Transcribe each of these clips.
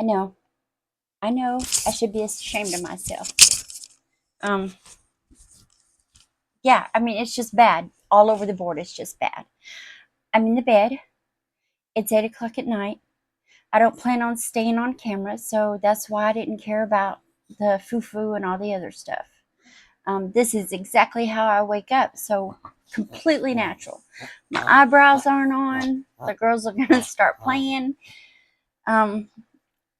I know. I know. I should be ashamed of myself. Um, yeah, I mean, it's just bad. All over the board, it's just bad. I'm in the bed. It's 8 o'clock at night. I don't plan on staying on camera, so that's why I didn't care about the foo-foo and all the other stuff. This is exactly how I wake up, so completely natural. My eyebrows aren't on. The girls are going to start playing.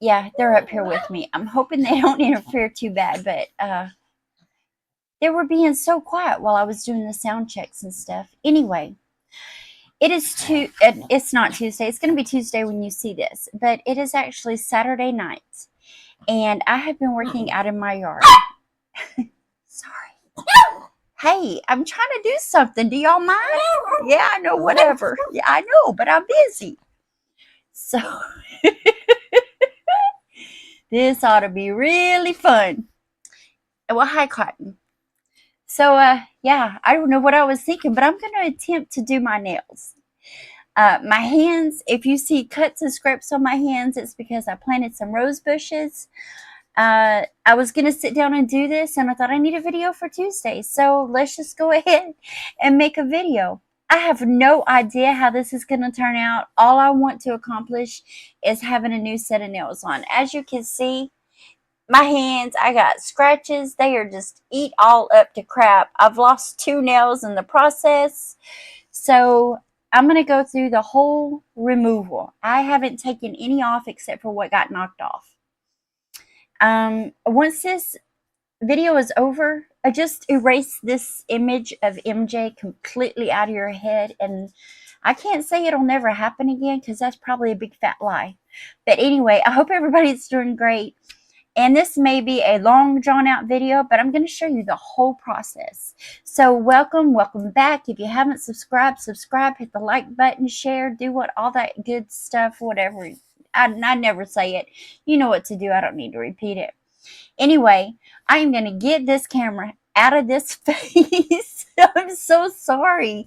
Yeah, they're up here with me. I'm hoping they don't interfere too bad, but they were being so quiet while I was doing the sound checks and stuff. Anyway, it's not Tuesday. It's going to be Tuesday when you see this, but it is actually Saturday night, and I have been working out in my yard. Sorry. Hey, I'm trying to do something. Do y'all mind? Yeah, I know, whatever. Yeah, I know, but I'm busy. So, this ought to be really fun. Well, hi, Cotton. So, yeah, I don't know what I was thinking, but I'm going to attempt to do my nails. My hands, if you see cuts and scrapes on my hands, it's because I planted some rose bushes. I was going to sit down and do this, and I thought I need a video for Tuesday. So let's just go ahead and make a video. I have no idea how this is going to turn out. All I want to accomplish is having a new set of nails on. As you can see, my hands, I got scratches. They are just eat all up to crap. I've lost 2 nails in the process. So I'm going to go through the whole removal. I haven't taken any off except for what got knocked off. Once this video is over, I just erase this image of MJ completely out of your head, and I can't say it'll never happen again because that's probably a big fat lie. But anyway, I hope everybody's doing great. And this may be a long drawn out video, but I'm going to show you the whole process. So welcome back. If you haven't subscribed, subscribe, hit the like button, share, do all that good stuff, whatever. I never say it. You know what to do. I don't need to repeat it. Anyway, I am going to get this camera out of this face. I'm so sorry.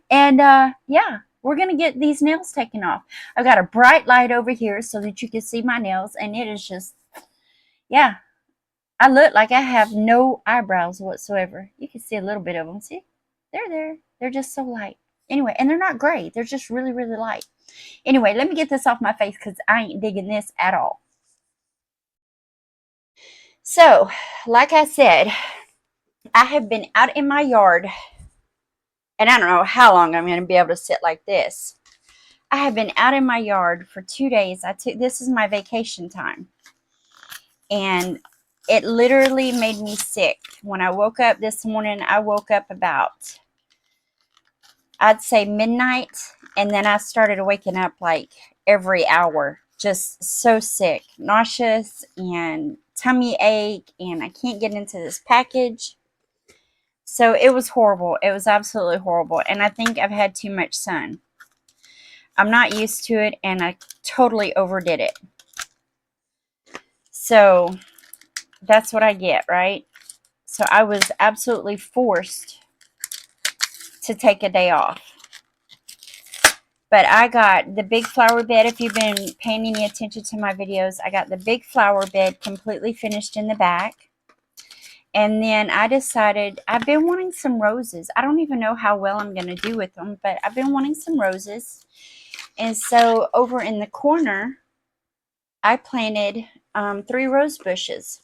And yeah, we're going to get these nails taken off. I've got a bright light over here so that you can see my nails, and it is just, yeah, I look like I have no eyebrows whatsoever. You can see a little bit of them. See? They're there. They're just so light. Anyway, and they're not gray. They're just really, really light. Anyway, let me get this off my face because I ain't digging this at all. So, like I said, I have been out in my yard, and I don't know how long I'm going to be able to sit like this. I have been out in my yard for 2 days. This is my vacation time, and it literally made me sick. When I woke up this morning, I woke up about, I'd say midnight, and then I started waking up like every hour, just so sick, nauseous, and tummy ache, and I can't get into this package. So it was horrible. It was absolutely horrible, and I think I've had too much sun. I'm not used to it, and I totally overdid it. So that's what I get, right? So I was absolutely forced to take a day off. But I got the big flower bed. If you've been paying any attention to my videos, I got the big flower bed completely finished in the back. And then I decided I've been wanting some roses. I don't even know how well I'm going to do with them, but I've been wanting some roses. And so over in the corner, I planted 3 rose bushes.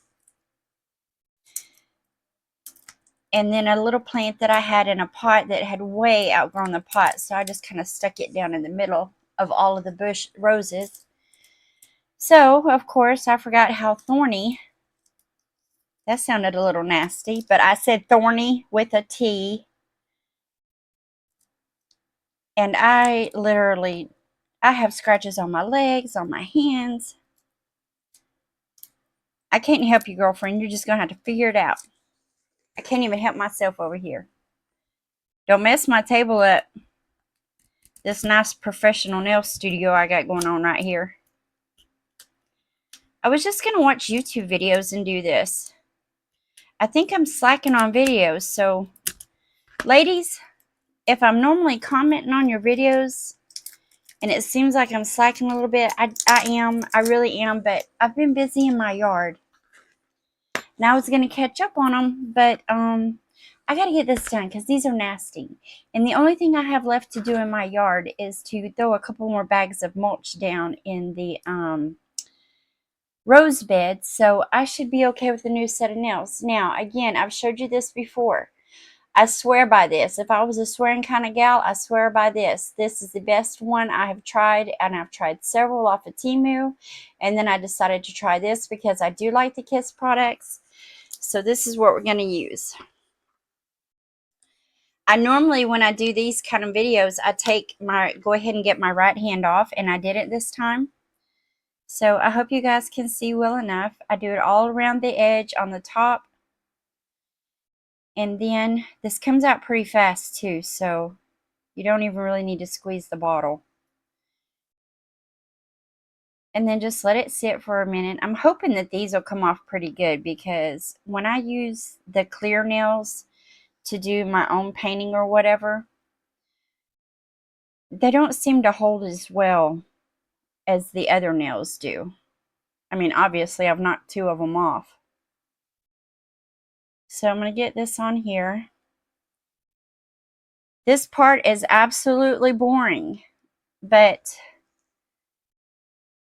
And then a little plant that I had in a pot that had way outgrown the pot. So I just kind of stuck it down in the middle of all of the bush roses. So, of course, I forgot how thorny. That sounded a little nasty, but I said thorny with a T. And I have scratches on my legs, on my hands. I can't help you, girlfriend. You're just going to have to figure it out. I can't even help myself over here. Don't mess my table up. This nice professional nail studio I got going on right here. I was just going to watch YouTube videos and do this. I think I'm slacking on videos. So, ladies, if I'm normally commenting on your videos And it seems like I'm slacking a little bit. I really am, but I've been busy in my yard. And I was going to catch up on them, but I got to get this done because these are nasty. And the only thing I have left to do in my yard is to throw a couple more bags of mulch down in the rose bed. So I should be okay with a new set of nails. Now, again, I've showed you this before. I swear by this. If I was a swearing kind of gal, I swear by this. This is the best one I have tried, and I've tried several off of Temu, and then I decided to try this because I do like the Kiss products. So this is what we're going to use. I normally, when I do these kind of videos, go ahead and get my right hand off, and I did it this time. So I hope you guys can see well enough. I do it all around the edge on the top. And then this comes out pretty fast too, so you don't even really need to squeeze the bottle. And then just let it sit for a minute. I'm hoping that these will come off pretty good because when I use the clear nails to do my own painting or whatever, they don't seem to hold as well as the other nails do. I mean, obviously I've knocked 2 of them off. So I'm going to get this on here. This part is absolutely boring, but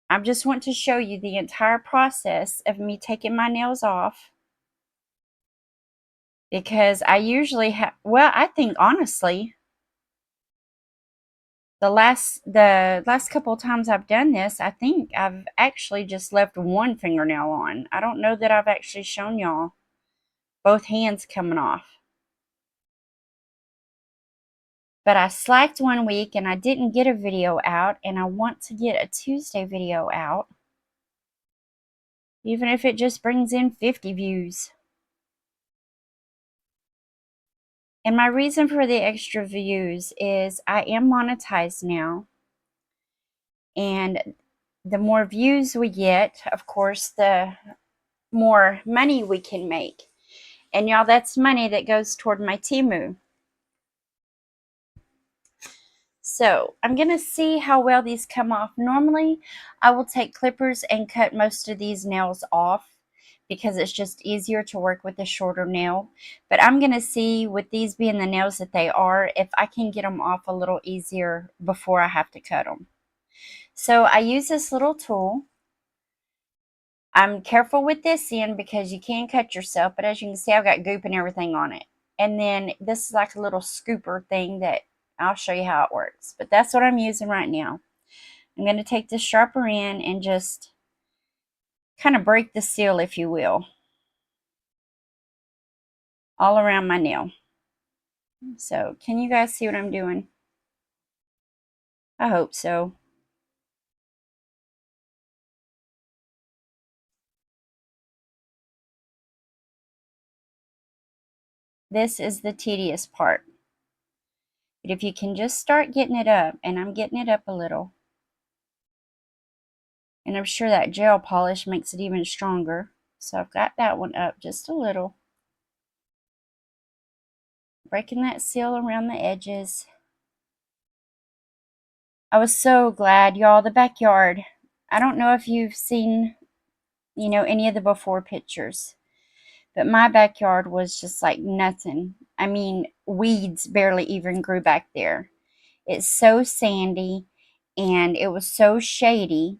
I just want to show you the entire process of me taking my nails off. Because I usually have, well, I think honestly, the last couple of times I've done this, I think I've actually just left one fingernail on. I don't know that I've actually shown y'all both hands coming off. But I slacked one week and I didn't get a video out, and I want to get a Tuesday video out. Even if it just brings in 50 views. And my reason for the extra views is I am monetized now. And the more views we get, of course, the more money we can make. And y'all, that's money that goes toward my Temu. So I'm going to see how well these come off. Normally, I will take clippers and cut most of these nails off because it's just easier to work with a shorter nail. But I'm going to see, with these being the nails that they are, if I can get them off a little easier before I have to cut them. So I use this little tool. I'm careful with this end because you can cut yourself, but as you can see, I've got goop and everything on it. And then this is like a little scooper thing that I'll show you how it works. But that's what I'm using right now. I'm going to take this sharper end and just kind of break the seal, if you will, all around my nail. So can you guys see what I'm doing? I hope so. This is the tedious part. But if you can just start getting it up, and I'm getting it up a little, and I'm sure that gel polish makes it even stronger. So I've got that one up just a little. Breaking that seal around the edges. I was so glad, y'all. The backyard. I don't know if you've seen, any of the before pictures. But my backyard was just like nothing. I mean, weeds barely even grew back there. It's so sandy and it was so shady.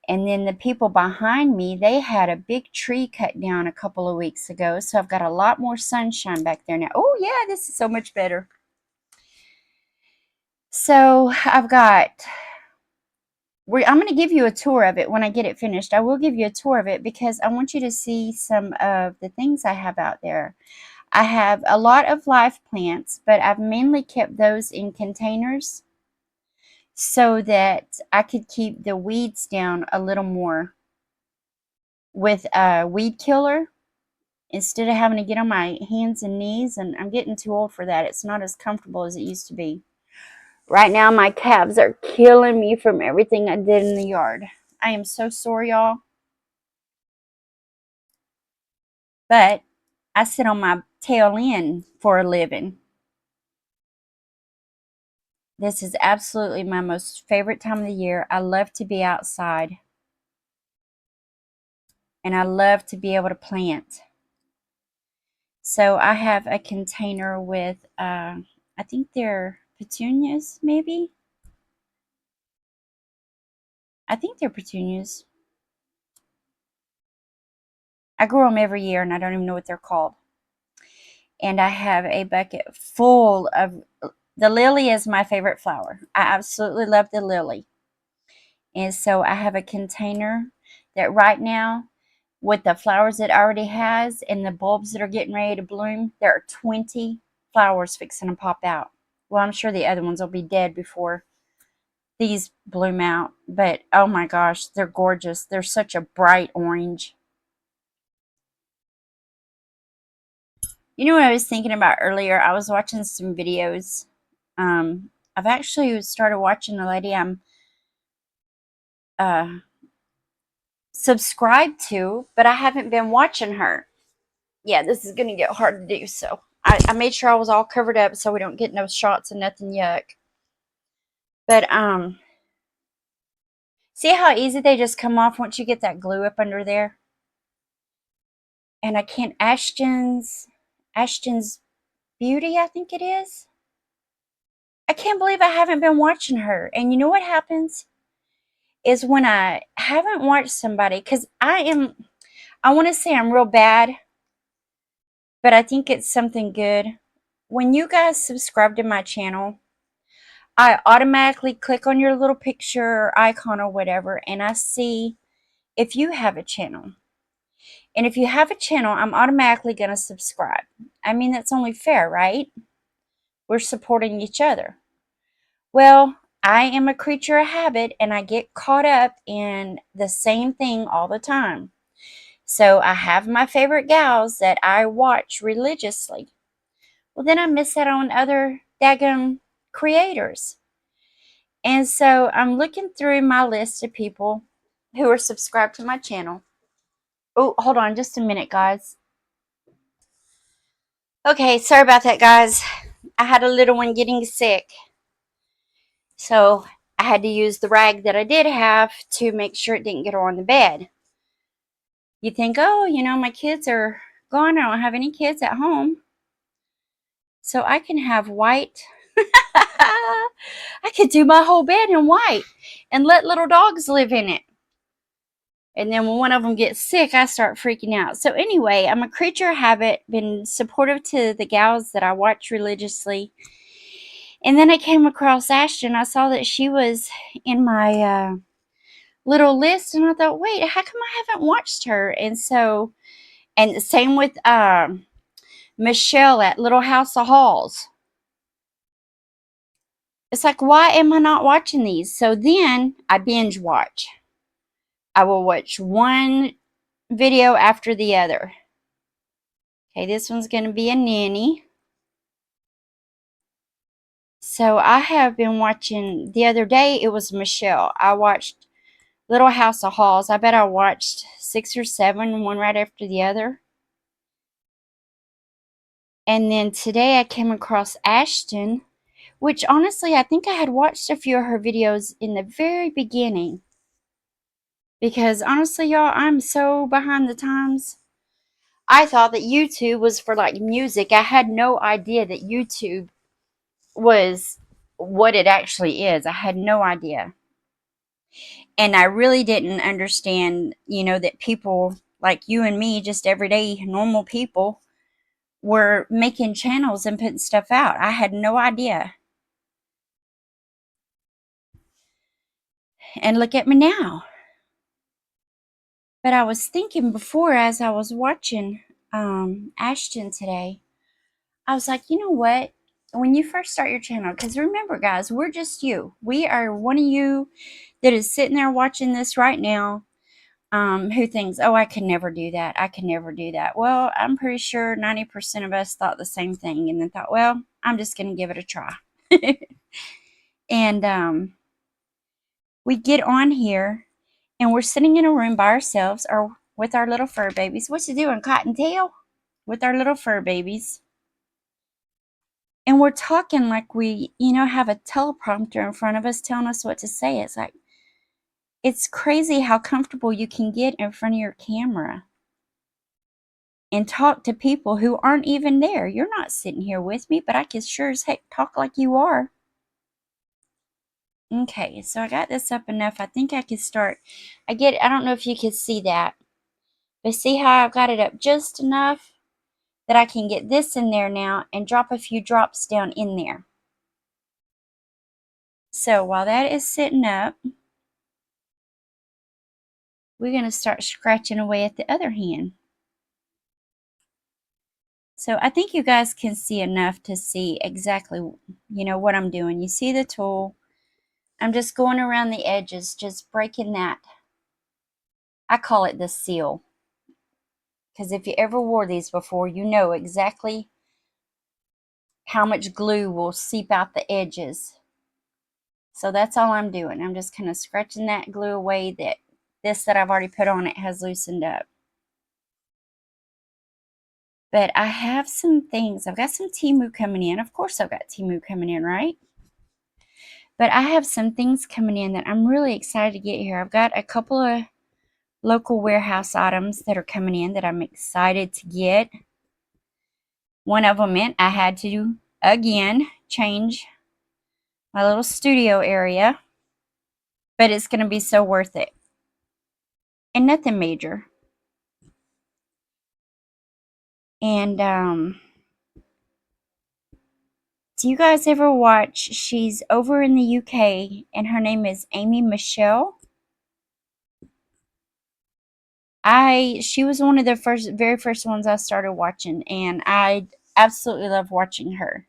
And then the people behind me, they had a big tree cut down a couple of weeks ago. So I've got a lot more sunshine back there now. Oh, yeah, this is so much better. So I'm going to give you a tour of it when I get it finished. I will give you a tour of it because I want you to see some of the things I have out there. I have a lot of live plants, but I've mainly kept those in containers so that I could keep the weeds down a little more with a weed killer instead of having to get on my hands and knees. And I'm getting too old for that. It's not as comfortable as it used to be. Right now, my calves are killing me from everything I did in the yard. I am so sorry, y'all. But I sit on my tail end for a living. This is absolutely my most favorite time of the year. I love to be outside, and I love to be able to plant. So I have a container with, I think they're petunias, maybe? I think they're petunias. I grow them every year, and I don't even know what they're called. And I have a bucket full of, the lily is my favorite flower. I absolutely love the lily. And so I have a container that right now, with the flowers it already has and the bulbs that are getting ready to bloom, there are 20 flowers fixing to pop out. Well, I'm sure the other ones will be dead before these bloom out. But oh my gosh, they're gorgeous. They're such a bright orange. You know what I was thinking about earlier? I was watching some videos. I've actually started watching a lady I'm uh, subscribed to, but I haven't been watching her. Yeah, this is going to get hard to do, so I made sure I was all covered up so we don't get no shots and nothing yuck. But, see how easy they just come off once you get that glue up under there? And I can't, Ashton's Beauty, I think it is. I can't believe I haven't been watching her. And you know what happens? Is when I haven't watched somebody, because I want to say I'm real bad, but I think it's something good. When you guys subscribe to my channel, I automatically click on your little picture or icon or whatever, and I see if you have a channel. And if you have a channel, I'm automatically going to subscribe. I mean, that's only fair, right? We're supporting each other. Well, I am a creature of habit, and I get caught up in the same thing all the time. So I have my favorite gals that I watch religiously. Well, then I miss out on other daggum creators. And so I'm looking through my list of people who are subscribed to my channel. Oh, hold on just a minute, guys. Okay, sorry about that, guys. I had a little one getting sick. So I had to use the rag that I did have to make sure it didn't get her on the bed. You think, oh, my kids are gone. I don't have any kids at home. So I can have white. I could do my whole bed in white and let little dogs live in it. And then when one of them gets sick, I start freaking out. So anyway, I'm a creature of habit, been supportive to the gals that I watch religiously. And then I came across Ashton. I saw that she was in my little list, and I thought, wait, how come I haven't watched her? And so, and same with Michelle at Little House of Halls. It's like, why am I not watching these? So then I binge watch. I will watch one video after the other. Okay, this one's going to be a nanny. So I have been watching, the other day it was Michelle. I watched Little House of Halls. I bet I watched 6 or 7, one right after the other. And then today I came across Ashton, which honestly I think I had watched a few of her videos in the very beginning. Because honestly, y'all, I'm so behind the times. I thought that YouTube was for like music. I had no idea that YouTube was what it actually is. I had no idea. And I really didn't understand, that people like you and me, just everyday normal people, were making channels and putting stuff out. I had no idea. And look at me now. But I was thinking before, as I was watching Ashton today, I was like, you know what? When you first start your channel, because remember, guys, we're just you. We are one of you that is sitting there watching this right now, who thinks, oh, I could never do that. I could never do that. Well, I'm pretty sure 90% of us thought the same thing and then thought, well, I'm just going to give it a try. And we get on here and we're sitting in a room by ourselves or with our little fur babies. What you doing, Cottontail? With our little fur babies. And we're talking like we, have a teleprompter in front of us telling us what to say. It's like, it's crazy how comfortable you can get in front of your camera and talk to people who aren't even there. You're not sitting here with me, but I can sure as heck talk like you are. Okay, so I got this up enough. I think I can start. I don't know if you can see that, but see how I've got it up just enough that I can get this in there now and drop a few drops down in there. So while that is sitting up, we're going to start scratching away at the other hand. So I think you guys can see enough to see exactly, what I'm doing. You see the tool. I'm just going around the edges, just breaking that. I call it the seal. Because if you ever wore these before, you know exactly how much glue will seep out the edges. So that's all I'm doing. I'm just kind of scratching that glue away that I've already put on it has loosened up. But I have some things. I've got some Temu coming in. Of course I've got Temu coming in, right? But I have some things coming in that I'm really excited to get here. I've got a couple of local warehouse items that are coming in that I'm excited to get. One of them meant I had to, again, change my little studio area. But it's going to be so worth it. And nothing major. And, do you guys ever watch, she's over in the UK, and her name is Amy Michelle? She was one of the very first ones I started watching, and I absolutely love watching her.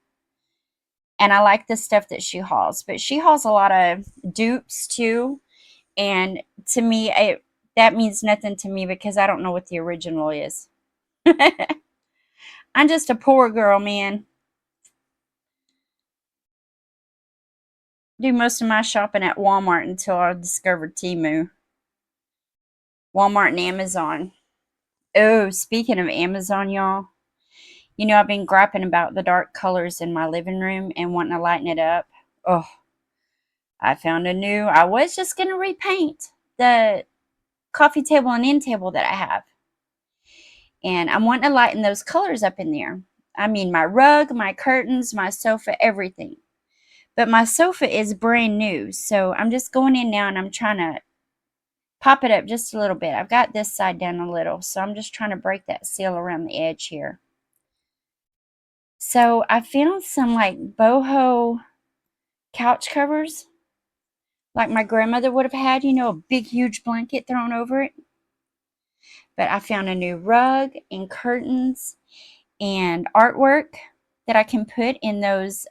And I like the stuff that she hauls, but she hauls a lot of dupes too. And to me, that means nothing to me because I don't know what the original is. I'm just a poor girl, man. Do most of my shopping at Walmart until I discovered Temu. Walmart and Amazon. Oh, speaking of Amazon, y'all, I've been griping about the dark colors in my living room and wanting to lighten it up. Oh, I was just going to repaint the coffee table and end table that I have. And I'm wanting to lighten those colors up in there. I mean, my rug, my curtains, my sofa, everything. But my sofa is brand new. So I'm just going in now and I'm trying to pop it up just a little bit. I've got this side down a little. So I'm just trying to break that seal around the edge here. So I found some like boho couch covers. Like my grandmother would have had, a big, huge blanket thrown over it. But I found a new rug and curtains and artwork that I can put in those.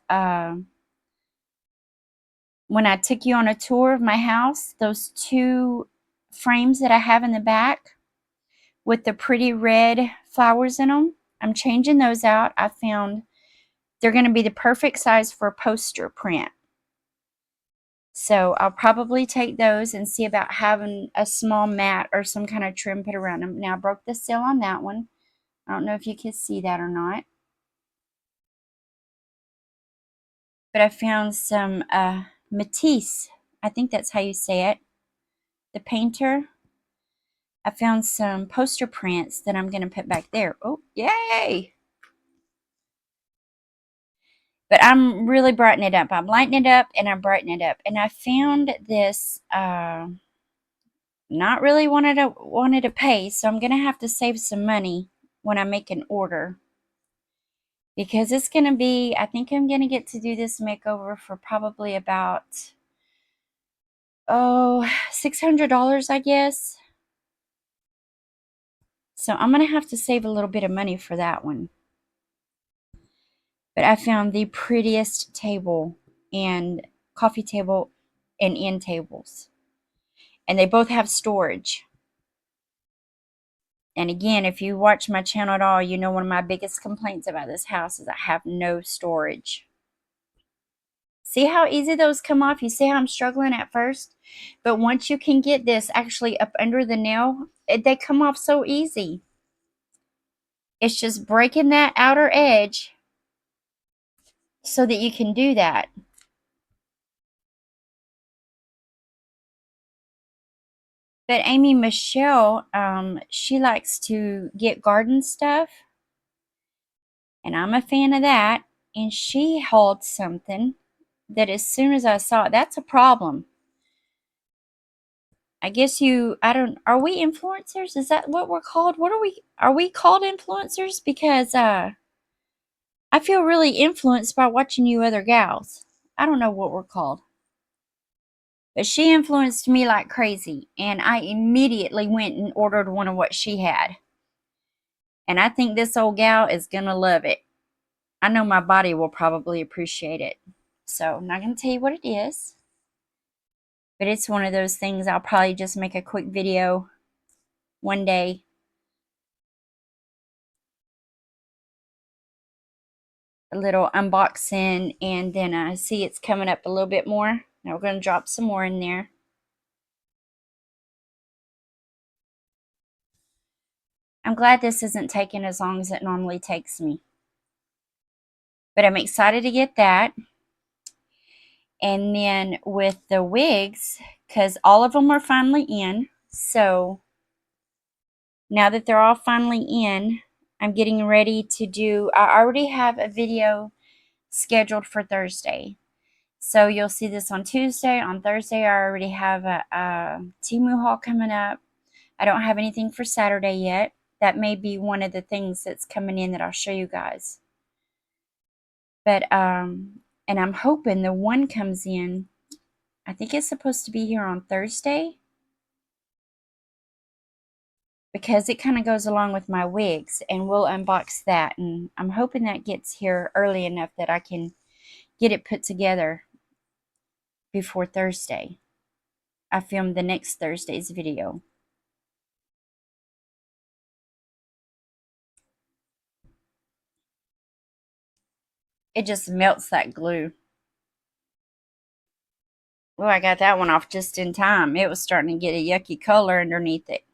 When I took you on a tour of my house, those two frames that I have in the back with the pretty red flowers in them, I'm changing those out. I found they're going to be the perfect size for a poster print. So I'll probably take those and see about having a small mat or some kind of trim put around them. Now I broke the seal on that one. I don't know if you can see that or not. But I found some Matisse. I think that's how you say it. The painter. I found some poster prints that I'm going to put back there. Oh, yay! But I'm really brightening it up. I'm lightening it up and I'm brightening it up. And I found this, not really wanted to pay, so I'm going to have to save some money when I make an order. Because it's going to be, I think I'm going to get to do this makeover for probably about, $600, I guess. So I'm going to have to save a little bit of money for that one. But I found the prettiest table and coffee table and end tables. And they both have storage. And again, if you watch my channel at all, you know one of my biggest complaints about this house is I have no storage. See how easy those come off? You see how I'm struggling at first? But once you can get this actually up under the nail, they come off so easy. It's just breaking that outer edge. so that you can do that. But Amy Michelle, she likes to get garden stuff, and I'm a fan of that. And she hauled something that as soon as I saw it, that's a problem. I guess I don't, are we influencers? Is that what we're called? Are we called influencers? Because I feel really influenced by watching you other gals. I don't know what we're called. But she influenced me like crazy, and I immediately went and ordered one of what she had. And I think this old gal is going to love it. I know my body will probably appreciate it. So I'm not going to tell you what it is. But it's one of those things I'll probably just make a quick video one day. A little unboxing, and then I see it's coming up a little bit more. Now we're going to drop some more in there. I'm glad this isn't taking as long as it normally takes me. But I'm excited to get that. And then with the wigs, because all of them are finally in. So now that they're all finally in, I'm getting ready to do, I already have a video scheduled for Thursday. So you'll see this on Tuesday. On Thursday, I already have a Temu haul coming up. I don't have anything for Saturday yet. That may be one of the things that's coming in that I'll show you guys. But, and I'm hoping the one comes in, I think it's supposed to be here on Thursday, because it kind of goes along with my wigs, and we'll unbox that. And I'm hoping that gets here early enough that I can get it put together before Thursday. I filmed the next Thursday's video. It just melts that glue. Oh, I got that one off just in time. It was starting to get a yucky color underneath it.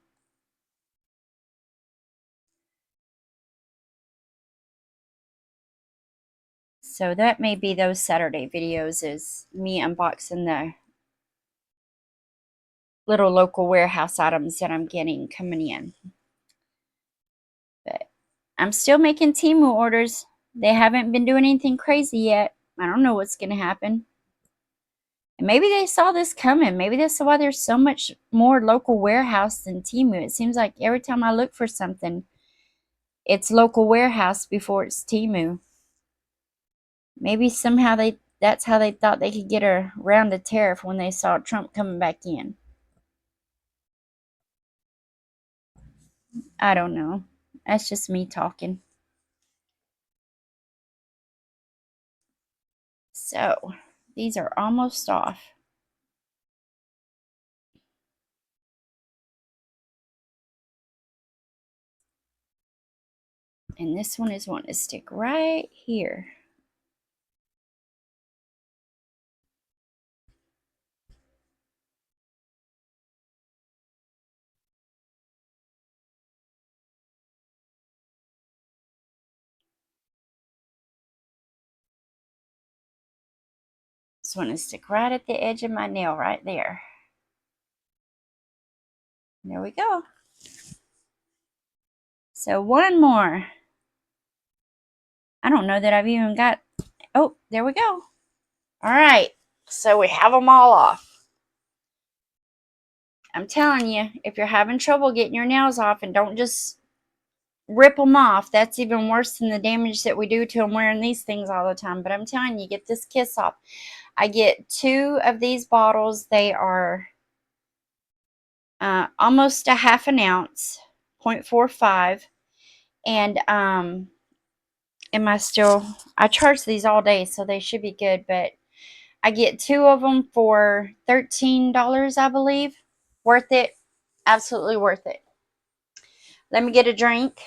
So that may be those Saturday videos, is me unboxing the little local warehouse items that I'm getting coming in. But I'm still making Temu orders. They haven't been doing anything crazy yet. I don't know what's going to happen. And maybe they saw this coming. Maybe that's why there's so much more local warehouse than Temu. It seems like every time I look for something, it's local warehouse before it's Temu. Maybe somehow that's how they thought they could get around the tariff when they saw Trump coming back in. I don't know. That's just me talking. So, these are almost off. And this one is wanting to stick right here. This one is stick right at the edge of my nail right there. There we go. So one more. I don't know that I've even got, oh, there we go. All right, so we have them all off. I'm telling you, if you're having trouble getting your nails off, and don't just rip them off. That's even worse than the damage that we do to them wearing these things all the time. But I'm telling you, get this kiss off. I get 2 of these bottles. They are almost a half an ounce, 0.45. And I charge these all day, so they should be good. But I get 2 of them for $13, I believe. Worth it. Absolutely worth it. Let me get a drink.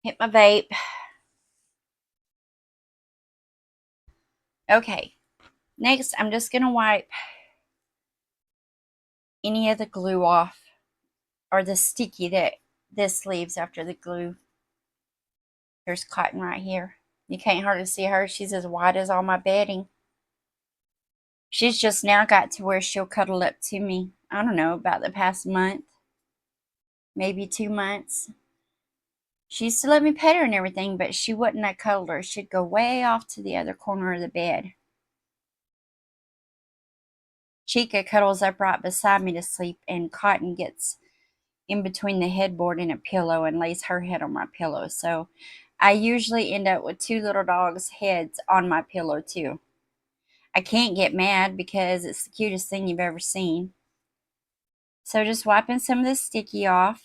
Hit my vape. Okay. Next, I'm just going to wipe any of the glue off. or the sticky that this leaves after the glue. There's cotton right here. You can't hardly see her. She's as white as all my bedding. She's just now got to where she'll cuddle up to me. I don't know, about the past month, maybe 2 months. She used to let me pet her and everything, but she wouldn't let cuddle her. She'd go way off to the other corner of the bed. Chica cuddles up right beside me to sleep, and Cotton gets in between the headboard and a pillow and lays her head on my pillow. So I usually end up with two little dogs' heads on my pillow too. I can't get mad because it's the cutest thing you've ever seen. So just wiping some of this sticky off.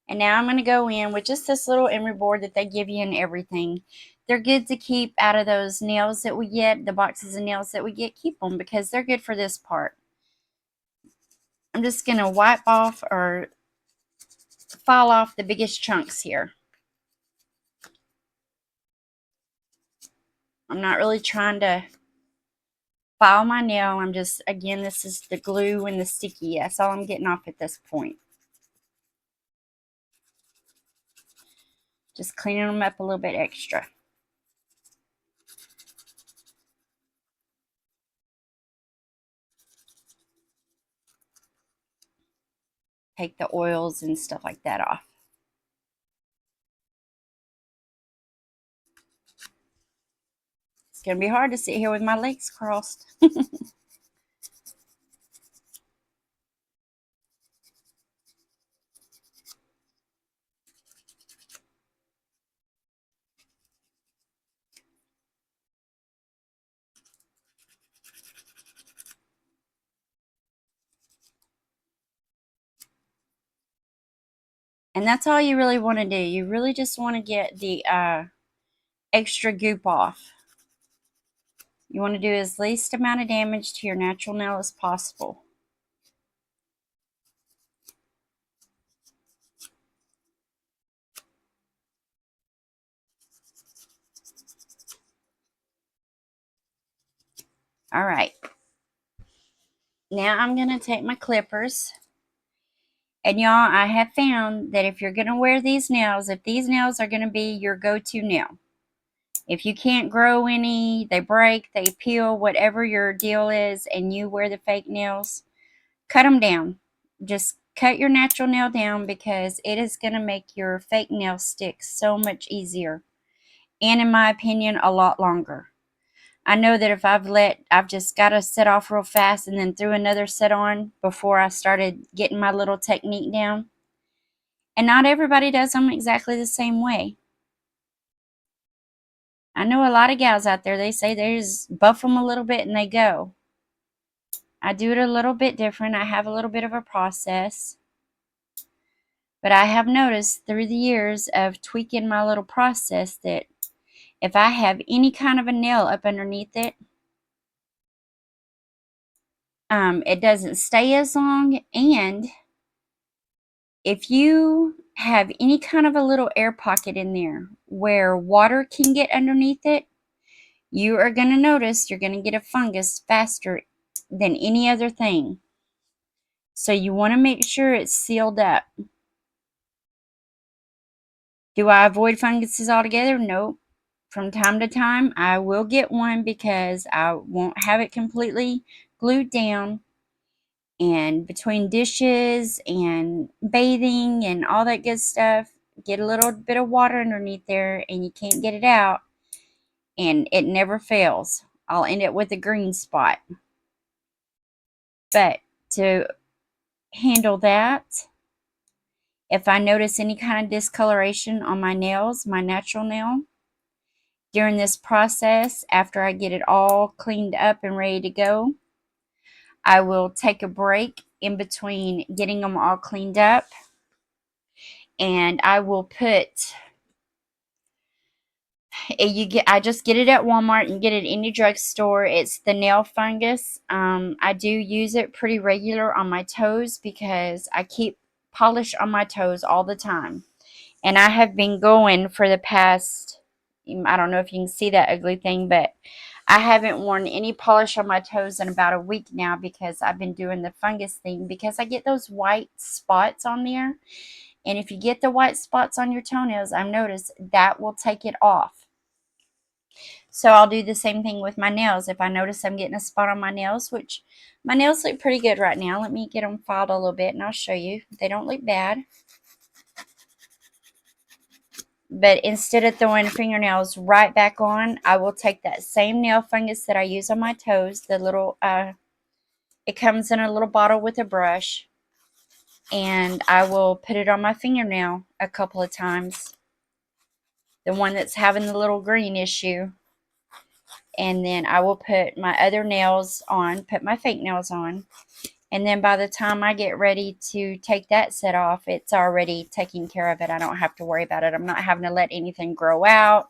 And now I'm going to go in with just this little emery board that they give you and everything. They're good to keep out of those nails that we get, the boxes of nails that we get. Keep them because they're good for this part. I'm just going to wipe off or file off the biggest chunks here. I'm not really trying to file my nail. I'm just, again, this is the glue and the sticky. That's all I'm getting off at this point. Just cleaning them up a little bit extra. Take the oils and stuff like that off. It's going to be hard to sit here with my legs crossed. And that's all you really want to do. You really just want to get the extra goop off. You want to do as least amount of damage to your natural nail as possible. All right. Now I'm going to take my clippers. And y'all, I have found that if you're going to wear these nails, if these nails are going to be your go-to nail, if you can't grow any, they break, they peel, whatever your deal is, and you wear the fake nails, cut them down. Just cut your natural nail down because it is going to make your fake nail stick so much easier. And in my opinion, a lot longer. I know that if I've just got to set off real fast and then threw another set on before I started getting my little technique down. And not everybody does them exactly the same way. I know a lot of gals out there, they say they just buff them a little bit and they go. I do it a little bit different. I have a little bit of a process. But I have noticed through the years of tweaking my little process that if I have any kind of a nail up underneath it, it doesn't stay as long. And if you have any kind of a little air pocket in there where water can get underneath it, you are going to notice you're going to get a fungus faster than any other thing. So you want to make sure it's sealed up. Do I avoid funguses altogether? Nope. From time to time, I will get one because I won't have it completely glued down. And between dishes and bathing and all that good stuff, get a little bit of water underneath there and you can't get it out. And it never fails. I'll end up with a green spot. But to handle that, if I notice any kind of discoloration on my nails, my natural nail, during this process, after I get it all cleaned up and ready to go, I will take a break in between getting them all cleaned up, and I will put, I just get it at Walmart and get it in any drugstore. It's the nail fungus. I do use it pretty regular on my toes because I keep polish on my toes all the time. And I have been going for the past I don't know if you can see that ugly thing, but I haven't worn any polish on my toes in about a week now because I've been doing the fungus thing, because I get those white spots on there. And if you get the white spots on your toenails, I've noticed that will take it off. So I'll do the same thing with my nails. If I notice I'm getting a spot on my nails, which my nails look pretty good right now. Let me get them filed a little bit and I'll show you. They don't look bad. But instead of throwing fingernails right back on, I will take that same nail fungus that I use on my toes, the little, it comes in a little bottle with a brush, and I will put it on my fingernail a couple of times, the one that's having the little green issue. And then I will put my other nails on, put my fake nails on. And then by the time I get ready to take that set off, it's already taking care of it. I don't have to worry about it. I'm not having to let anything grow out.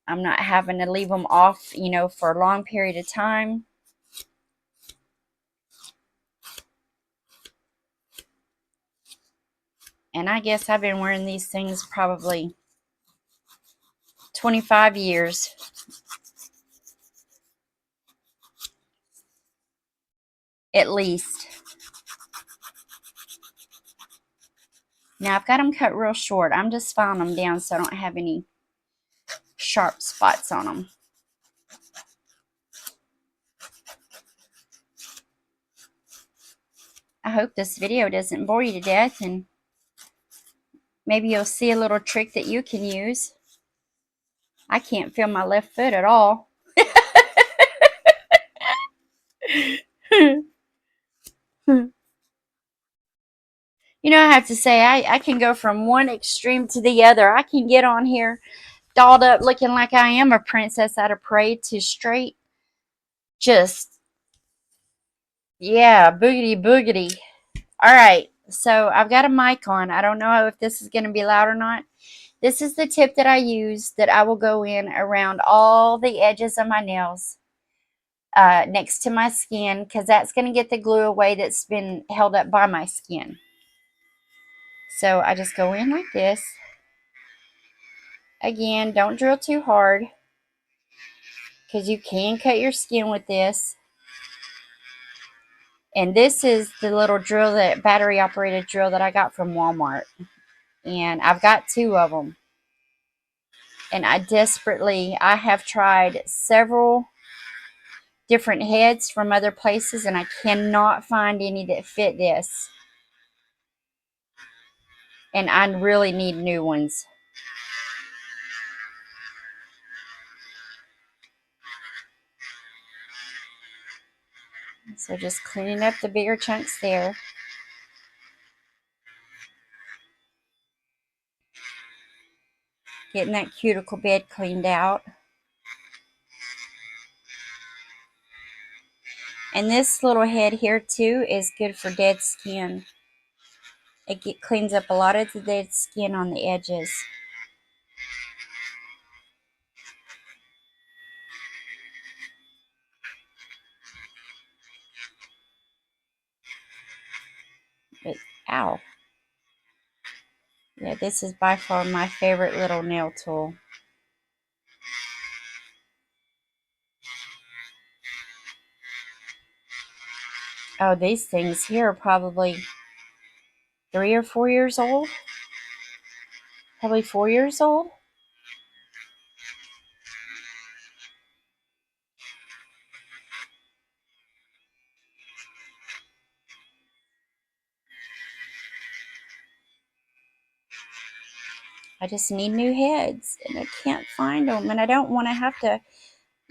I'm not having to leave them off, for a long period of time. And I guess I've been wearing these things probably 25 years. At least. Now I've got them cut real short. I'm just filing them down so I don't have any sharp spots on them. I hope this video doesn't bore you to death, and maybe you'll see a little trick that you can use. I can't feel my left foot at all. I have to say, I can go from one extreme to the other. I can get on here dolled up looking like I am a princess at a parade, to straight just, yeah, boogity boogity. All right, so I've got a mic on. I don't know if this is going to be loud or not. This is the tip that I use, that I will go in around all the edges of my nails, next to my skin, because that's going to get the glue away that's been held up by my skin. So I just go in like this. Again, don't drill too hard, because you can cut your skin with this. And this is the little drill, that battery operated drill that I got from Walmart. And I've got 2 of them. And I have tried several different heads from other places, and I cannot find any that fit this. And I really need new ones. So just cleaning up the bigger chunks there. Getting that cuticle bed cleaned out. And this little head here too is good for dead skin. It cleans up a lot of the dead skin on the edges. But, ow. Yeah, this is by far my favorite little nail tool. Oh, these things here are probably 3 or 4 years old. Probably 4 years old. I just need new heads, and I can't find them, and I don't want to have to,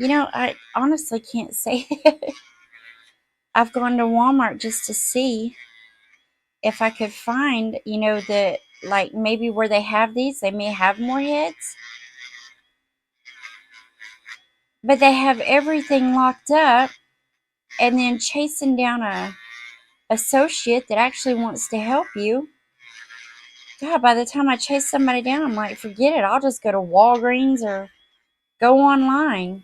I honestly can't say I've gone to Walmart just to see if I could find, that, like, maybe where they have these, they may have more heads. But they have everything locked up, and then chasing down a associate that actually wants to help you. God, by the time I chase somebody down, I'm like, forget it. I'll just go to Walgreens or go online.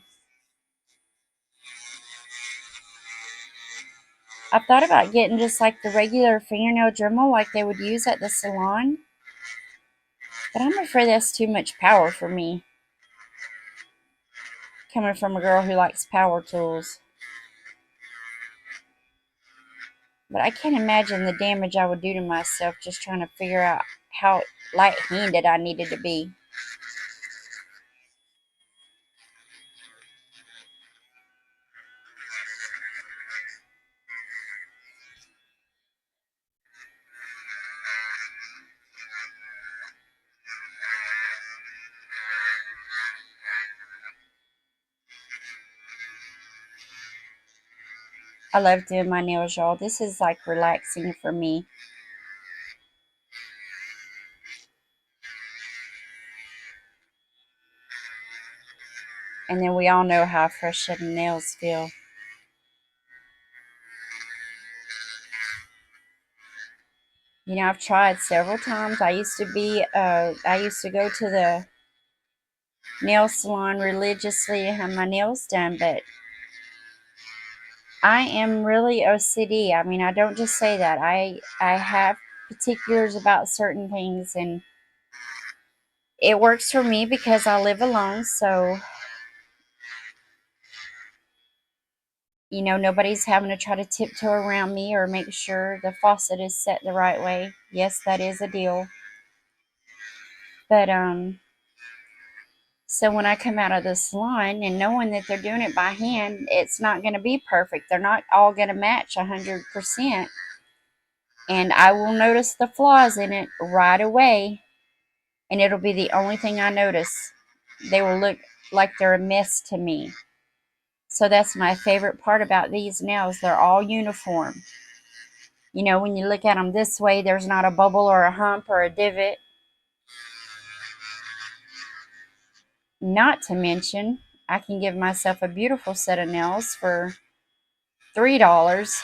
I thought about getting just like the regular fingernail Dremel like they would use at the salon. But I'm afraid that's too much power for me. Coming from a girl who likes power tools. But I can't imagine the damage I would do to myself just trying to figure out how light-handed I needed to be. I love doing my nails, y'all. This is like relaxing for me. And then we all know how fresh the nails feel. You know, I've tried several times. I used to go to the nail salon religiously and have my nails done, but I am really OCD. I mean, I don't just say that. I have particulars about certain things, and it works for me because I live alone, so you know, nobody's having to try to tiptoe around me or make sure the faucet is set the right way. Yes, that is a deal. But so when I come out of the salon and knowing that they're doing it by hand, it's not going to be perfect. They're not all going to match 100%. And I will notice the flaws in it right away. And it'll be the only thing I notice. They will look like they're a mess to me. So that's my favorite part about these nails. They're all uniform. You know, when you look at them this way, there's not a bubble or a hump or a divot. Not to mention, I can give myself a beautiful set of nails for $3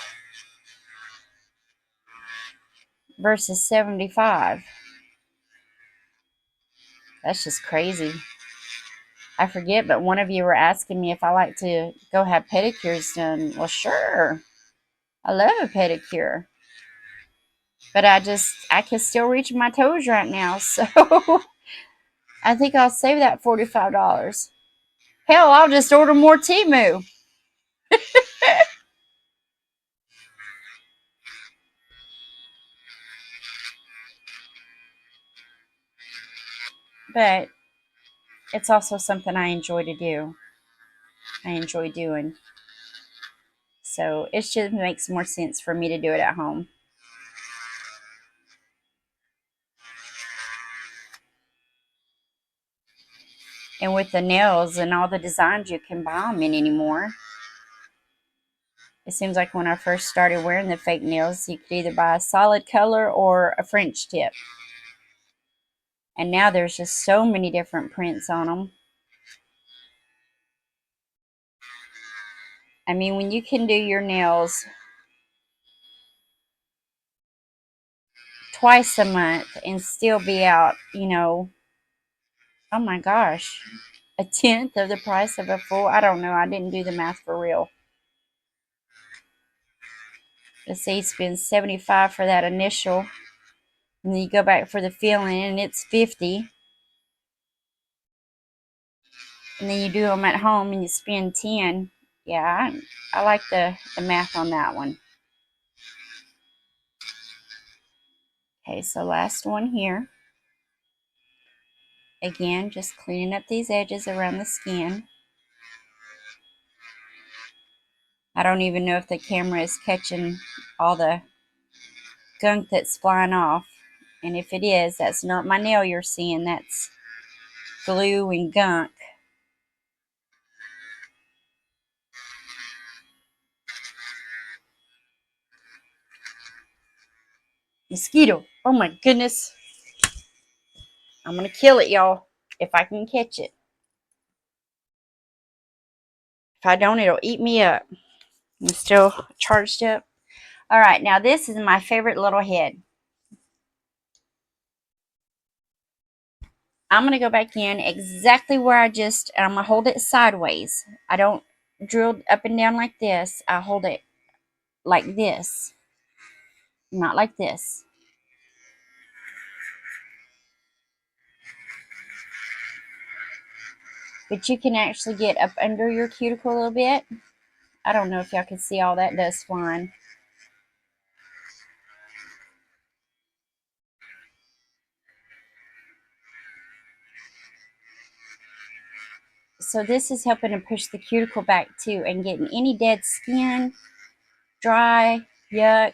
versus $75. That's just crazy. I forget, but one of you were asking me if I like to go have pedicures done. Well, sure. I love a pedicure. But I can still reach my toes right now. So I think I'll save that $45. Hell, I'll just order more Temu. But it's also something I enjoy to do. I enjoy doing. So it just makes more sense for me to do it at home. And with the nails and all the designs you can buy them in anymore, it seems like when I first started wearing the fake nails, you could either buy a solid color or a French tip. And now there's just so many different prints on them. I mean, when you can do your nails twice a month and still be out, you know, oh my gosh, a tenth of the price of a full, I don't know, I didn't do the math for real. Let's say you spend $75 for that initial, and then you go back for the filling and it's $50. And then you do them at home and you spend $10. Yeah, I like the math on that one. Okay, so last one here. Again, just cleaning up these edges around the skin. I don't even know if the camera is catching all the gunk that's flying off. And if it is, that's not my nail you're seeing. That's glue and gunk. Mosquito. Oh my goodness. I'm going to kill it, y'all, if I can catch it. If I don't, it'll eat me up. I'm still charged up. All right, now this is my favorite little head. I'm going to go back in exactly where I'm going to hold it sideways. I don't drill up and down like this. I hold it like this, not like this. but you can actually get up under your cuticle a little bit. I don't know if y'all can see all that dust flying. So this is helping to push the cuticle back too and getting any dead skin, dry, yuck.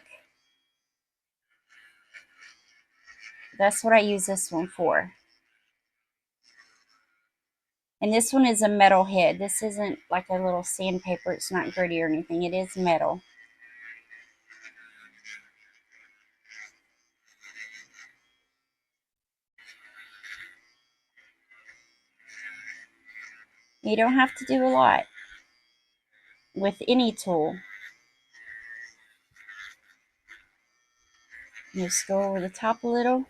That's what I use this one for. And this one is a metal head. This isn't like a little sandpaper. It's not gritty or anything. It is metal. You don't have to do a lot with any tool. Just go over the top a little.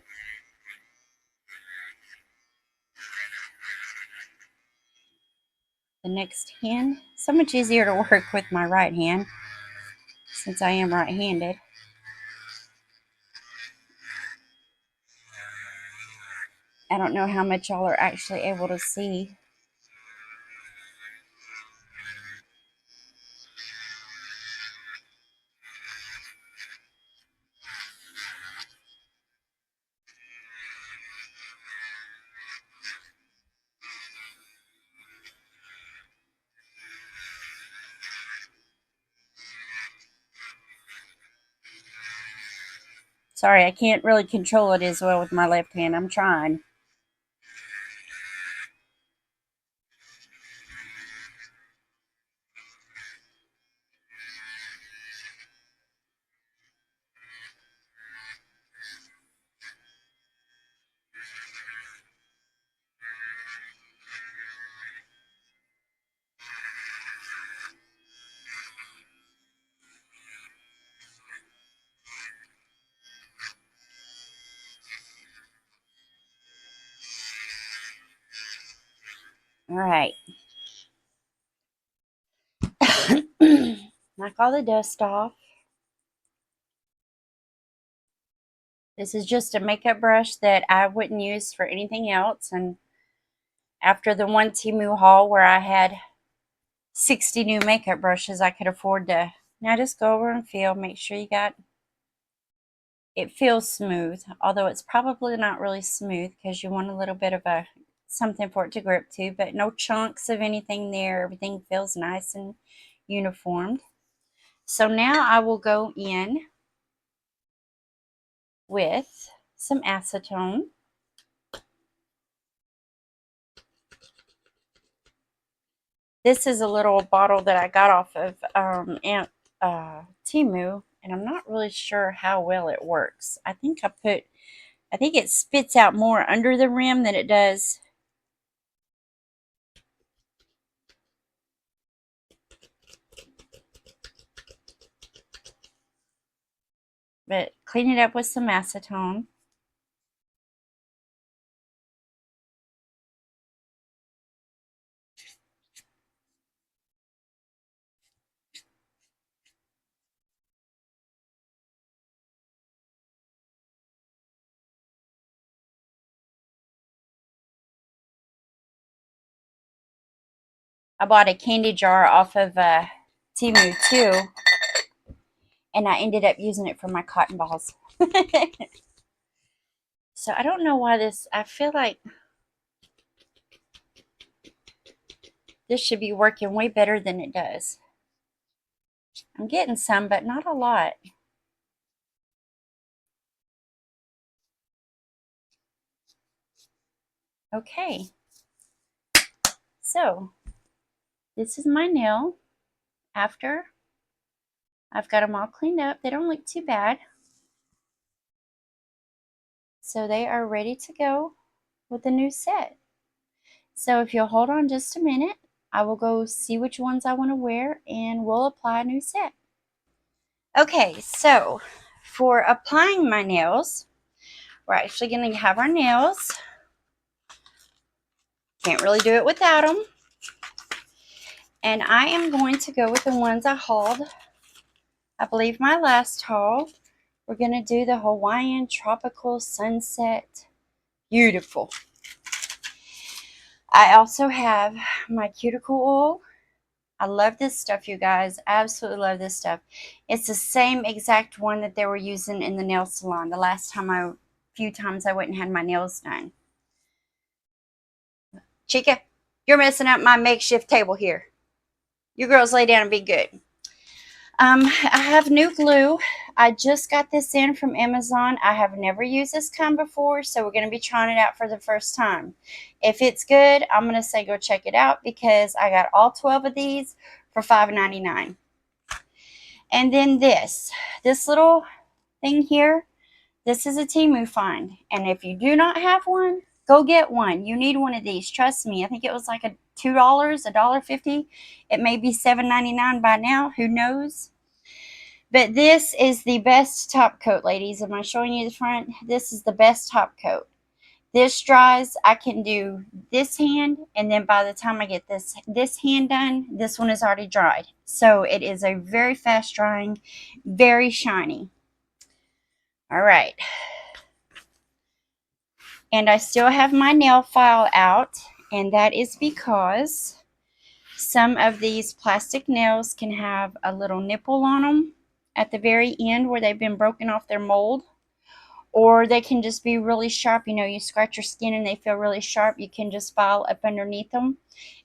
The next hand. So much easier to work with my right hand since I am right-handed. I don't know how much y'all are actually able to see. Sorry, I can't really control it as well with my left hand. I'm trying. All right. Knock all the dust off. This is just a makeup brush that I wouldn't use for anything else. And after the one Temu haul where I had 60 new makeup brushes, I could afford to now just go over and feel, make sure you got it feels smooth, although it's probably not really smooth because you want a little bit of a something for it to grip to, but no chunks of anything there. Everything feels nice and uniformed. So now I will go in with some acetone. This is a little bottle that I got off of Temu, and I'm not really sure how well it works. I think it spits out more under the rim than it does. But clean it up with some acetone. I bought a candy jar off of Temu too, and I ended up using it for my cotton balls. So I don't know why I feel like this should be working way better than it does. I'm getting some, but not a lot. Okay, so this is my nail after I've got them all cleaned up. They don't look too bad. So they are ready to go with the new set. So if you'll hold on just a minute, I will go see which ones I want to wear and we'll apply a new set. Okay, so for applying my nails, we're actually going to have our nails. Can't really do it without them. And I am going to go with the ones I hauled. I believe my last haul. We're going to do the Hawaiian Tropical Sunset. Beautiful. I also have my cuticle oil. I love this stuff, you guys. Absolutely love this stuff. It's the same exact one that they were using in the nail salon the last time few times I went and had my nails done. Chica, you're messing up my makeshift table here. You girls lay down and be good. I have new glue. I just got this in from Amazon. I have never used this kind before, so we're going to be trying it out for the first time. If it's good, I'm going to say go check it out because I got all 12 of these for $5.99. And then this little thing here, this is a Temu find. And if you do not have one, go get one. You need one of these. Trust me. I think it was like $2, $1.50. It may be $7.99 by now. Who knows? But this is the best top coat, ladies. Am I showing you the front? This is the best top coat. This dries. I can do this hand, and then by the time I get this hand done, this one is already dried. So it is a very fast drying, very shiny. All right. And I still have my nail file out, and that is because some of these plastic nails can have a little nipple on them at the very end where they've been broken off their mold. Or they can just be really sharp. You know, you scratch your skin and they feel really sharp. You can just file up underneath them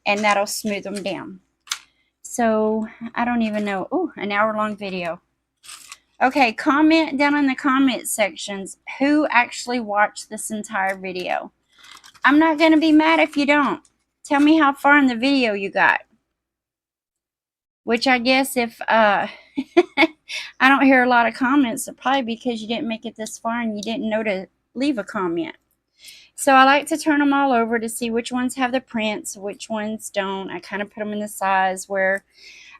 and that'll smooth them down. So, I don't even know. Oh, an hour-long video. Okay, comment down in the comment sections who actually watched this entire video. I'm not going to be mad if you don't. Tell me how far in the video you got. Which I guess if I don't hear a lot of comments, it's probably because you didn't make it this far and you didn't know to leave a comment. So I like to turn them all over to see which ones have the prints, which ones don't. I kind of put them in the size where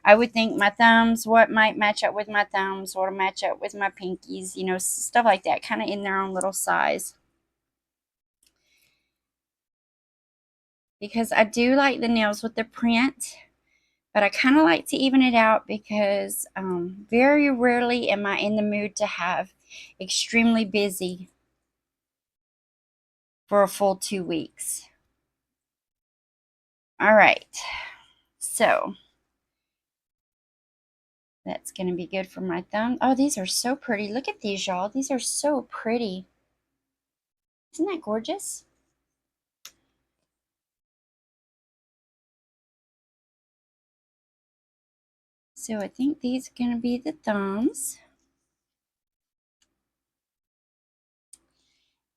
I would think my thumbs, what might match up with my thumbs, what will match up with my pinkies, you know, stuff like that, kind of in their own little size. Because I do like the nails with the print, but I kind of like to even it out because very rarely am I in the mood to have extremely busy for a full 2 weeks. All right, so that's going to be good for my thumb. Oh, these are so pretty. Look at these, y'all. These are so pretty. Isn't that gorgeous? So I think these are going to be the thumbs.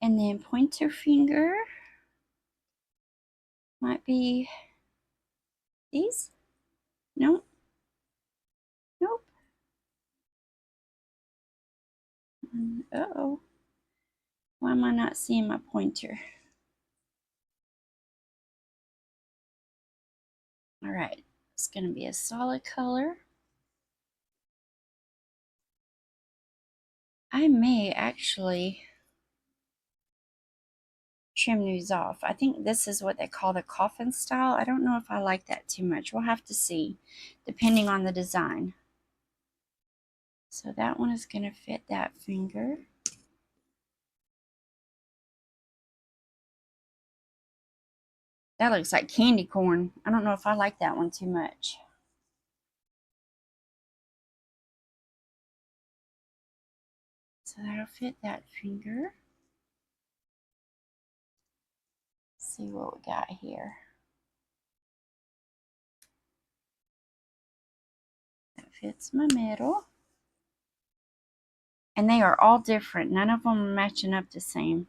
And then pointer finger might be these. Nope. Nope. Uh-oh. Why am I not seeing my pointer? All right. It's going to be a solid color. I may actually trim these off. I think this is what they call the coffin style. I don't know if I like that too much. We'll have to see, depending on the design. So that one is going to fit that finger. That looks like candy corn. I don't know if I like that one too much. So that'll fit that finger. Let's see what we got here. That fits my middle. And they are all different. None of them are matching up the same.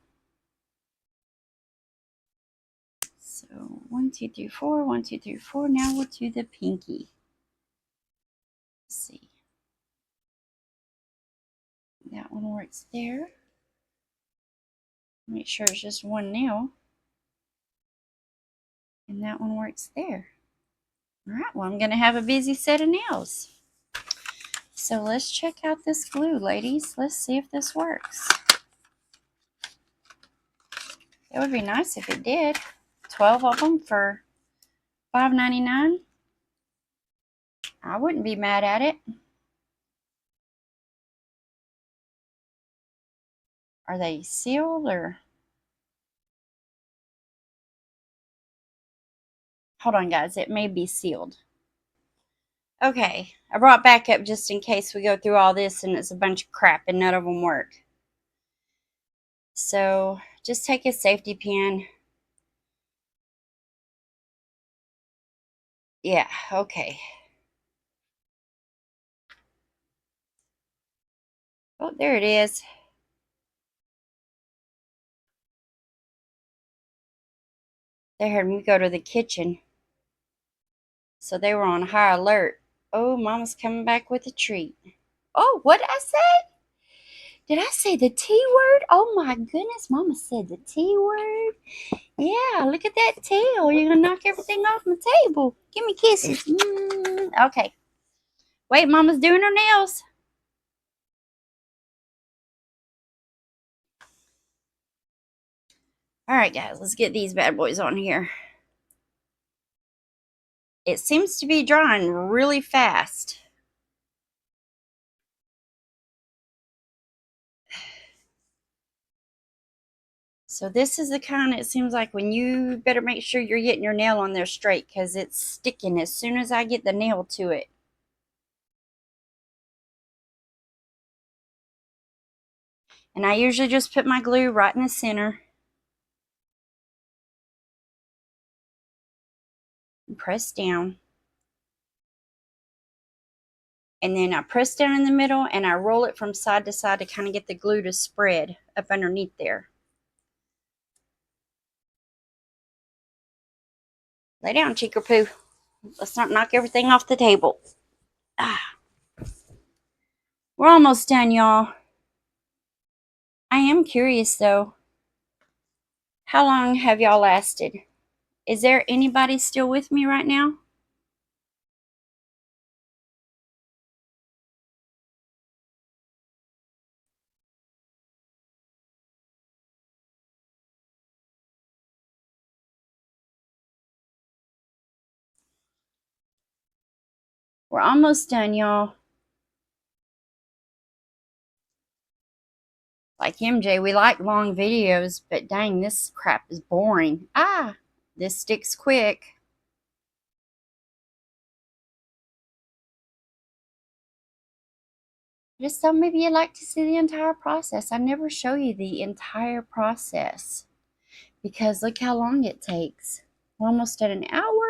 So 1, 2, 3, 4, 1, 2, 3, 4. Now we'll do the pinky. Let's see. That one works there. Make sure it's just one nail. And that one works there. All right, well, I'm going to have a busy set of nails. So let's check out this glue, ladies. Let's see if this works. It would be nice if it did. 12 of them for $5.99. I wouldn't be mad at it. Are they sealed or? Hold on, guys. It may be sealed. Okay, I brought backup just in case we go through all this and it's a bunch of crap and none of them work. So just take a safety pin. Yeah, okay. Oh, there it is. They heard me go to the kitchen, so they were on high alert. Oh, Mama's coming back with a treat. Oh, what did I say? Did I say the T word? Oh my goodness, Mama said the T word. Yeah, look at that tail. You're gonna knock everything off my table. Give me kisses. Okay. Wait, Mama's doing her nails. All right, guys, let's get these bad boys on here. It seems to be drying really fast. So this is the kind it seems like when you better make sure you're getting your nail on there straight because it's sticking as soon as I get the nail to it. And I usually just put my glue right in the center and press down. And then I press down in the middle and I roll it from side to side to kind of get the glue to spread up underneath there. Lay down, Chickerpoo. Let's not knock everything off the table. We're almost done, y'all. I am curious, though. How long have y'all lasted? Is there anybody still with me right now? We're almost done, y'all. Like MJ, we like long videos, but dang, this crap is boring. This sticks quick. I just thought maybe you'd like to see the entire process. I never show you the entire process because look how long it takes. We're almost at an hour.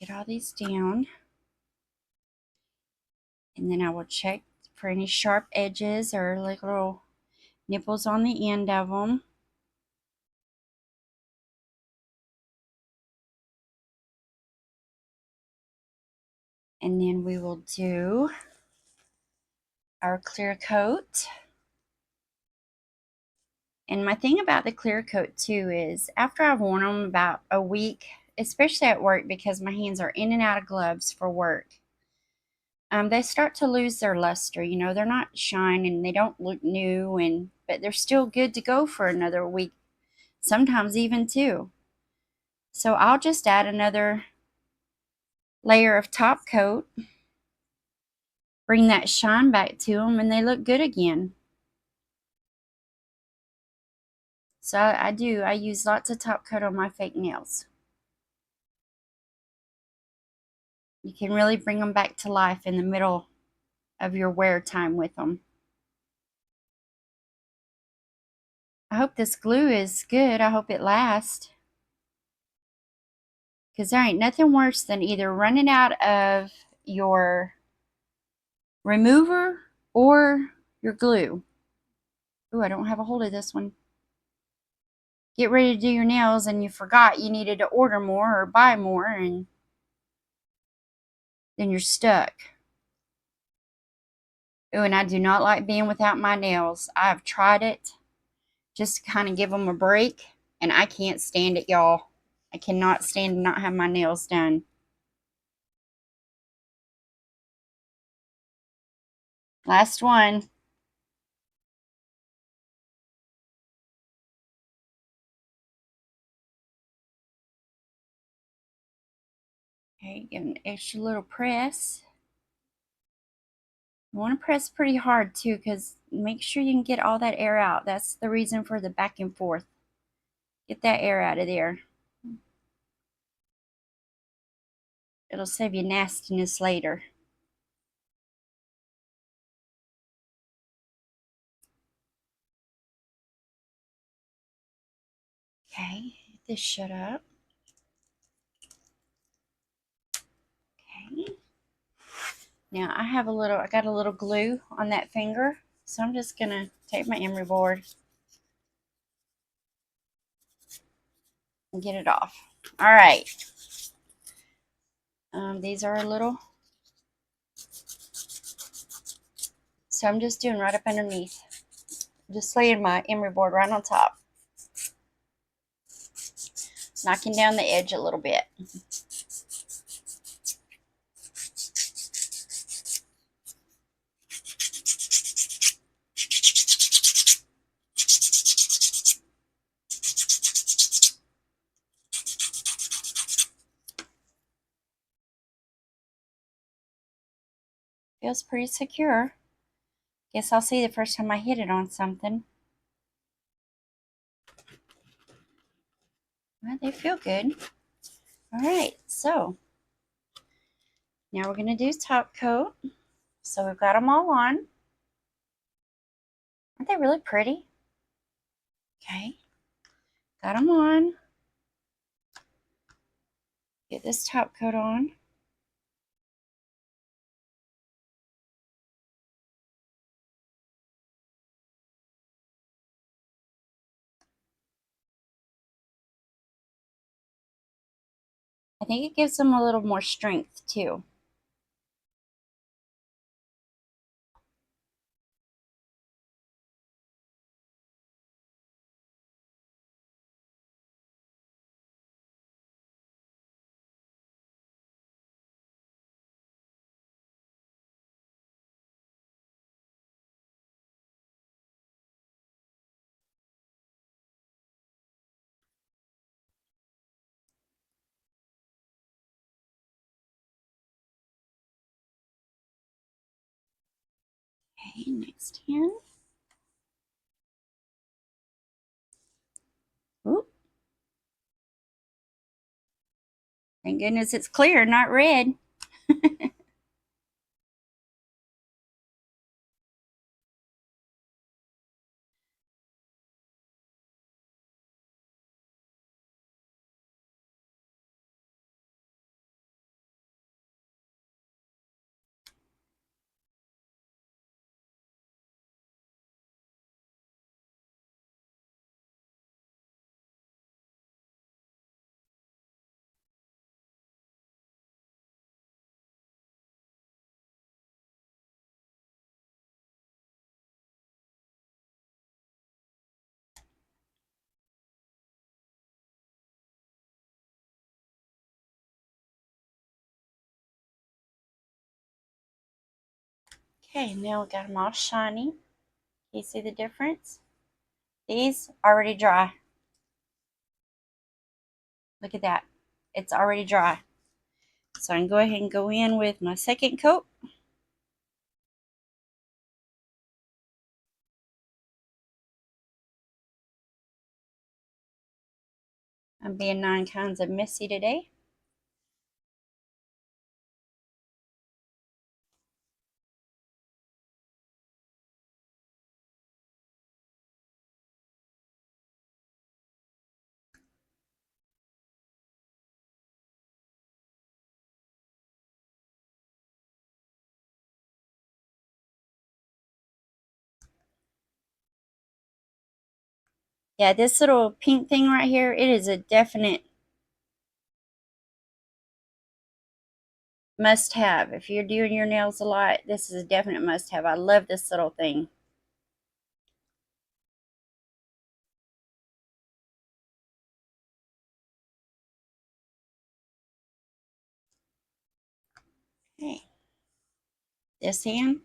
Get all these down. And then I will check for any sharp edges or like little nipples on the end of them. And then we will do our clear coat. And my thing about the clear coat too is after I've worn them about a week, especially at work because my hands are in and out of gloves for work, they start to lose their luster. You know, they're not shining, they don't look new, but they're still good to go for another week, sometimes even two. So I'll just add another layer of top coat, bring that shine back to them, and they look good again. So I use lots of top coat on my fake nails. You can really bring them back to life in the middle of your wear time with them. I hope this glue is good. I hope it lasts. Because there ain't nothing worse than either running out of your remover or your glue. Ooh, I don't have a hold of this one. Get ready to do your nails and you forgot you needed to order more or buy more, and then you're stuck. Ooh, and I do not like being without my nails. I've tried it just to kind of give them a break, and I can't stand it, y'all. I cannot stand to not have my nails done. Last one. Okay, give an extra little press. You want to press pretty hard too, because make sure you can get all that air out. That's the reason for the back and forth. Get that air out of there. It'll save you nastiness later. Okay, get this shut up. Okay. Now I got a little glue on that finger, so I'm just gonna take my emery board and get it off. All right. These are a little, so I'm just doing right up underneath. Just laying my emery board right on top, knocking down the edge a little bit. Feels pretty secure. Guess I'll see the first time I hit it on something. Well, they feel good. All right, so now we're going to do top coat. So we've got them all on. Aren't they really pretty? Okay, got them on. Get this top coat on. I think it gives them a little more strength too. Okay, next hand. Oop. Thank goodness it's clear, not red. Okay, now we got them all shiny. Can you see the difference? These already dry. Look at that. It's already dry. So I can go ahead and go in with my second coat. I'm being 9 kinds of messy today. Yeah, this little pink thing right here, it is a definite must have. If you're doing your nails a lot, this is a definite must have. I love this little thing. Okay. This hand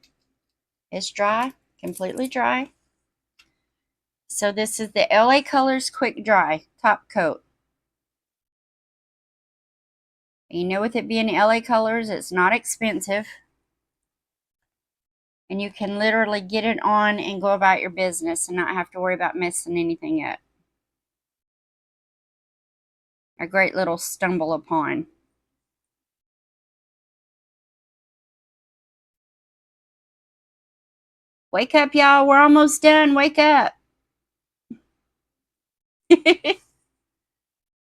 is dry, completely dry. So this is the LA Colors Quick Dry top coat. You know, with it being LA Colors, it's not expensive. And you can literally get it on and go about your business and not have to worry about messing anything up. A great little stumble upon. Wake up, y'all. We're almost done. Wake up.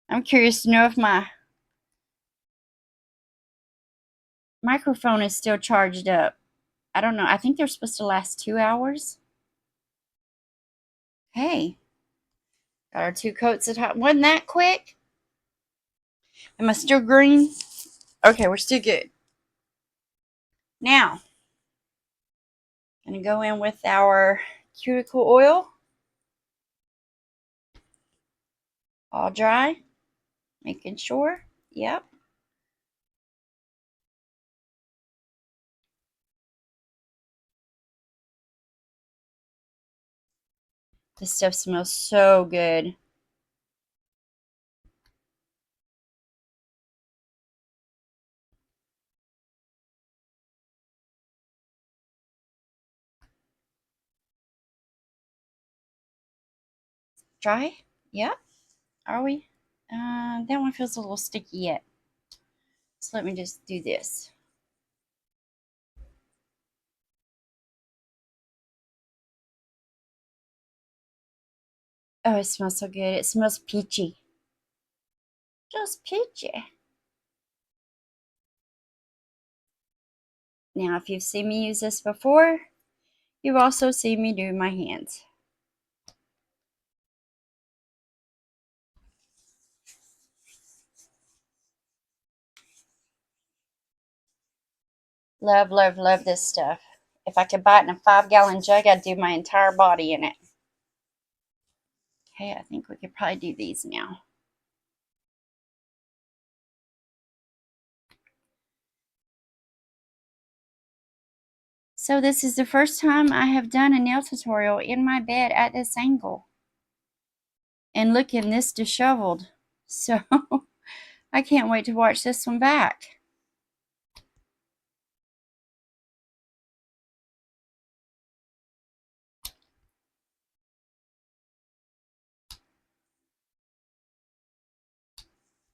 I'm curious to know if my microphone is still charged up. I don't know. I think they're supposed to last 2 hours. Hey, got our 2 coats at hot. Wasn't that quick? Am I still green? Okay, we're still good. Now, gonna go in with our cuticle oil. All dry. Making sure. Yep. This stuff smells so good. Dry? Yep. Are we? That one feels a little sticky yet. So let me just do this. Oh, it smells so good. It smells peachy. Just peachy. Now, if you've seen me use this before, you've also seen me do my hands. Love, love, love this stuff. If I could buy it in a 5-gallon jug, I'd do my entire body in it. Okay, I think we could probably do these now. So this is the first time I have done a nail tutorial in my bed at this angle. And looking this disheveled. So I can't wait to watch this one back.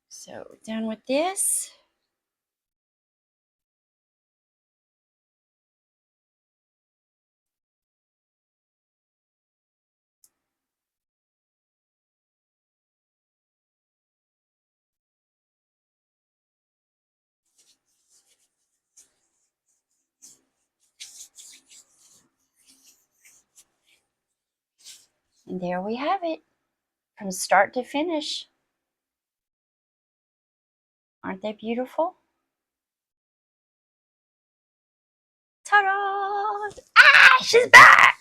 So done with this. And there we have it. From start to finish. Aren't they beautiful? Ta-da! Ah, she's back!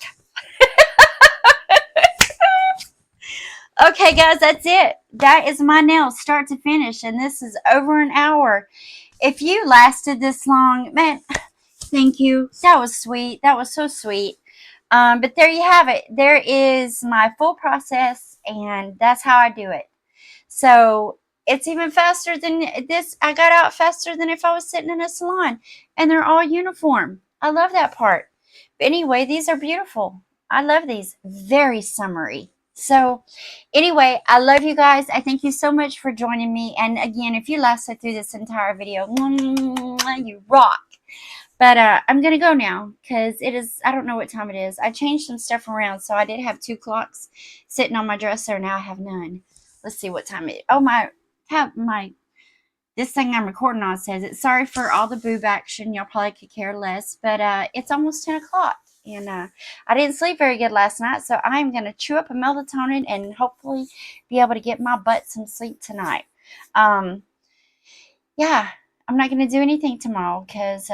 Okay, guys, that's it. That is my nails, start to finish, and this is over an hour. If you lasted this long, man, thank you. That was sweet. That was so sweet. But there you have it. There is my full process, and that's how I do it. So it's even faster than this. I got out faster than if I was sitting in a salon, and they're all uniform. I love that part. But anyway, these are beautiful. I love these. Very summery. So anyway, I love you guys. I thank you so much for joining me. And again, if you lasted through this entire video, you rock. But I'm going to go now because it is, I don't know what time it is. I changed some stuff around. So I did have 2 clocks sitting on my dresser. Now I have none. Let's see what time it is. Oh, this thing I'm recording on says it. Sorry for all the boob action. Y'all probably could care less. But it's almost 10 o'clock. And I didn't sleep very good last night. So I'm going to chew up a melatonin and hopefully be able to get my butt some sleep tonight. Yeah, I'm not going to do anything tomorrow because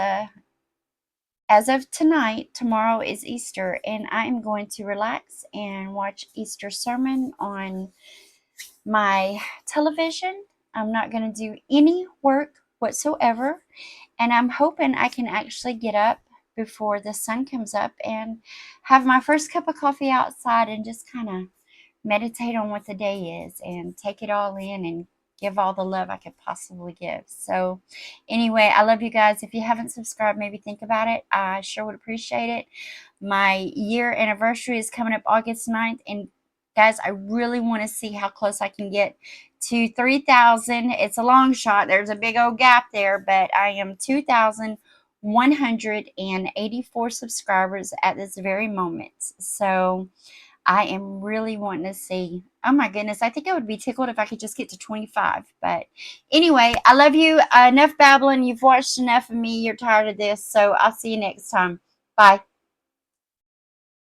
as of tonight, tomorrow is Easter, and I am going to relax and watch Easter sermon on my television. I'm not going to do any work whatsoever, and I'm hoping I can actually get up before the sun comes up and have my first cup of coffee outside and just kind of meditate on what the day is and take it all in and give all the love I could possibly give. So anyway, I love you guys. If you haven't subscribed, maybe think about it. I sure would appreciate it. My year anniversary is coming up August 9th, and guys, I really want to see how close I can get to 3,000. It's a long shot. There's a big old gap there, but I am 2,184 subscribers at this very moment. So I am really wanting to see. Oh my goodness, I think I would be tickled if I could just get to 25. But anyway, I love you. Enough babbling. You've watched enough of me. You're tired of this. So I'll see you next time. Bye.